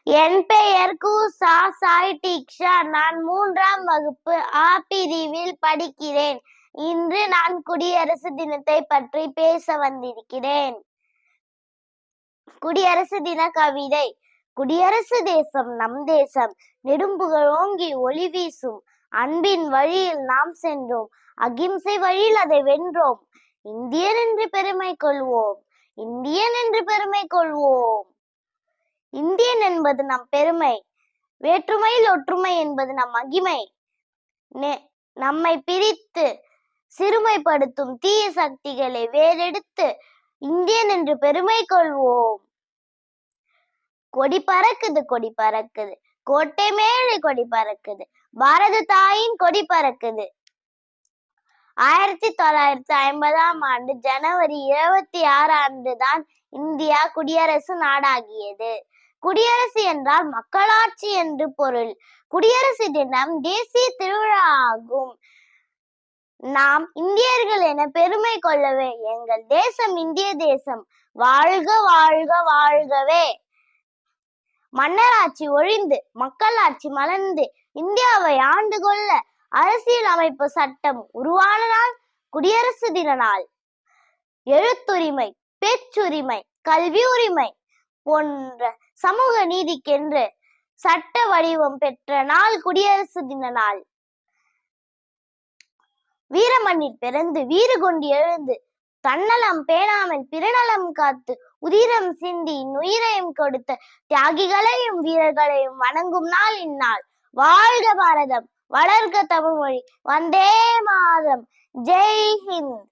என் பெயர் கூசா சாய் டீக்ஷா. நான் 3ஆம் வகுப்பு ஆ பிரிவில் படிக்கிறேன். இன்று நான் குடியரசு தினத்தை பற்றி பேச வந்திருக்கிறேன். குடியரசு தின கவிதை. குடியரசு தேசம் நம் தேசம், நெடும்புகழோங்கி ஒளி வீசும். அன்பின் வழியில் நாம் சென்றோம், அகிம்சை வழியில் அதை வென்றோம். இந்தியன் என்று பெருமை கொள்வோம், இந்தியன் என்று பெருமை கொள்வோம். இந்தியன் என்பது நம் பெருமை, வேற்றுமையில் ஒற்றுமை என்பது நம் மகிமை. நம்மை பிரித்து சிறுமைப்படுத்தும் தீய சக்திகளை வேறெடுத்து இந்தியன் என்று பெருமை கொள்வோம். கொடி பறக்குது, கொடி பறக்குது, கோட்டை மேலே கொடி பறக்குது, பாரத தாயின் கொடி பறக்குது. 1950ஆம் ஆண்டு ஜனவரி 26 அன்றுதான் இந்தியா குடியரசு நாடாகியது. குடியரசு என்றால் மக்களாட்சி என்று பொருள். குடியரசு தினம் தேசிய திருவிழா ஆகும். நாம் இந்தியர்கள் என பெருமை கொள்ளவே. எங்கள் தேசம் இந்திய தேசம், வாழ்க வாழ்க வாழ்கவே. மன்னராட்சி ஒழிந்து மக்களாட்சி மலர்ந்து இந்தியாவை ஆண்டு கொள்ள அரசியல் அமைப்பு சட்டம் உருவான நாள் குடியரசு தின நாள். எழுத்துரிமை, பேச்சுரிமை, கல்வி உரிமை போன்ற சமூக நீதிக்கென்று சட்ட வடிவம் பெற்ற நாள் குடியரசு தின நாள். வீரமண்ணில் பிறந்து வீறு கொண்டு எழுந்து தன்னலம் பேணாமல் பிறநலம் காத்து உதிரம் சிந்தி நுயிரையும் கொடுத்த தியாகிகளையும் வீரர்களையும் வணங்கும் நாள் இந்நாள். வாழ்க பாரதம், வளர்க தமிழ்மொழி, வந்தே மாதரம், ஜெய் ஹிந்த்.